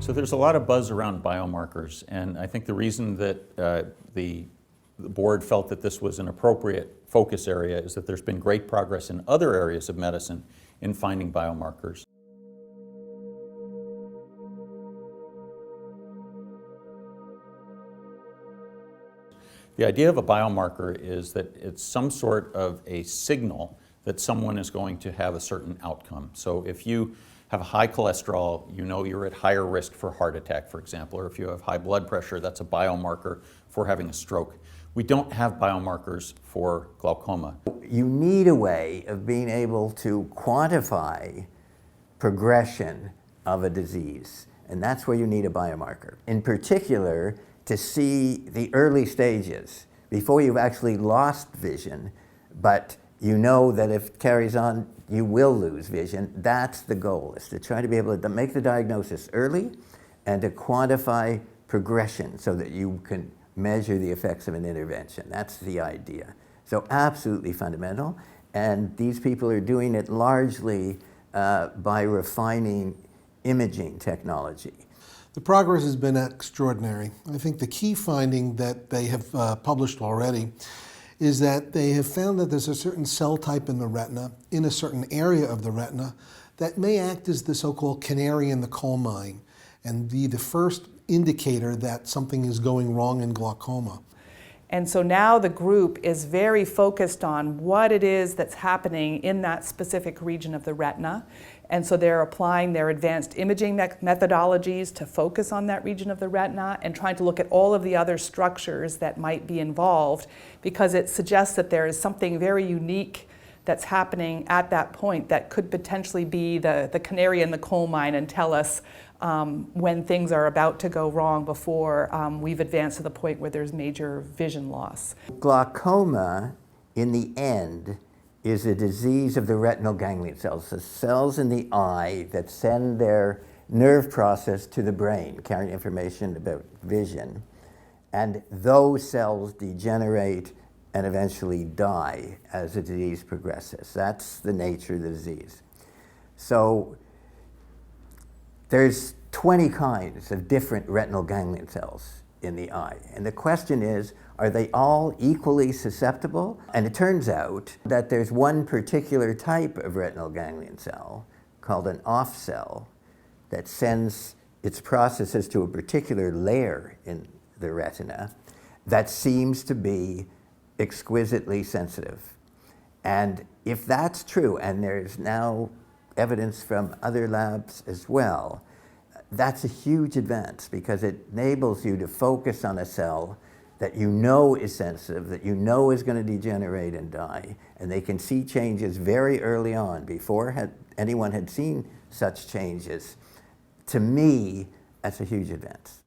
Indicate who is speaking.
Speaker 1: So there's a lot of buzz around biomarkers, and I think the reason that the board felt that this was an appropriate focus area is that there's been great progress in other areas of medicine in finding biomarkers. The idea of a biomarker is that it's some sort of a signal that someone is going to have a certain outcome. So if you have high cholesterol, you know you're at higher risk for heart attack, for example, or if you have high blood pressure, that's a biomarker for having a stroke. We don't have biomarkers for glaucoma.
Speaker 2: You need a way of being able to quantify progression of a disease, and that's where you need a biomarker. In particular, to see the early stages before you've actually lost vision, but you know that if it carries on, you will lose vision. That's the goal, is to try to be able to make the diagnosis early and to quantify progression so that you can measure the effects of an intervention. That's the idea. So absolutely fundamental, and these people are doing it largely by refining imaging technology.
Speaker 3: The progress has been extraordinary. I think the key finding that they have published already is that they have found that there's a certain cell type in the retina, in a certain area of the retina, that may act as the so-called canary in the coal mine and be the first indicator that something is going wrong in glaucoma.
Speaker 4: And so now the group is very focused on what it is that's happening in that specific region of the retina. And so they're applying their advanced imaging methodologies to focus on that region of the retina and trying to look at all of the other structures that might be involved, because it suggests that there is something very unique that's happening at that point that could potentially be the canary in the coal mine and tell us when things are about to go wrong before we've advanced to the point where there's major vision loss.
Speaker 2: Glaucoma, in the end, is a disease of the retinal ganglion cells, the cells in the eye that send their nerve process to the brain, carrying information about vision. And those cells degenerate and eventually die as the disease progresses. That's the nature of the disease. So there's 20 kinds of different retinal ganglion cells in the eye. And the question is, are they all equally susceptible? And it turns out that there's one particular type of retinal ganglion cell called an off cell that sends its processes to a particular layer in the retina that seems to be exquisitely sensitive. And if that's true, and there's now evidence from other labs as well, that's a huge advance, because it enables you to focus on a cell that you know is sensitive, that you know is going to degenerate and die, and they can see changes very early on before anyone had seen such changes. To me, that's a huge advance.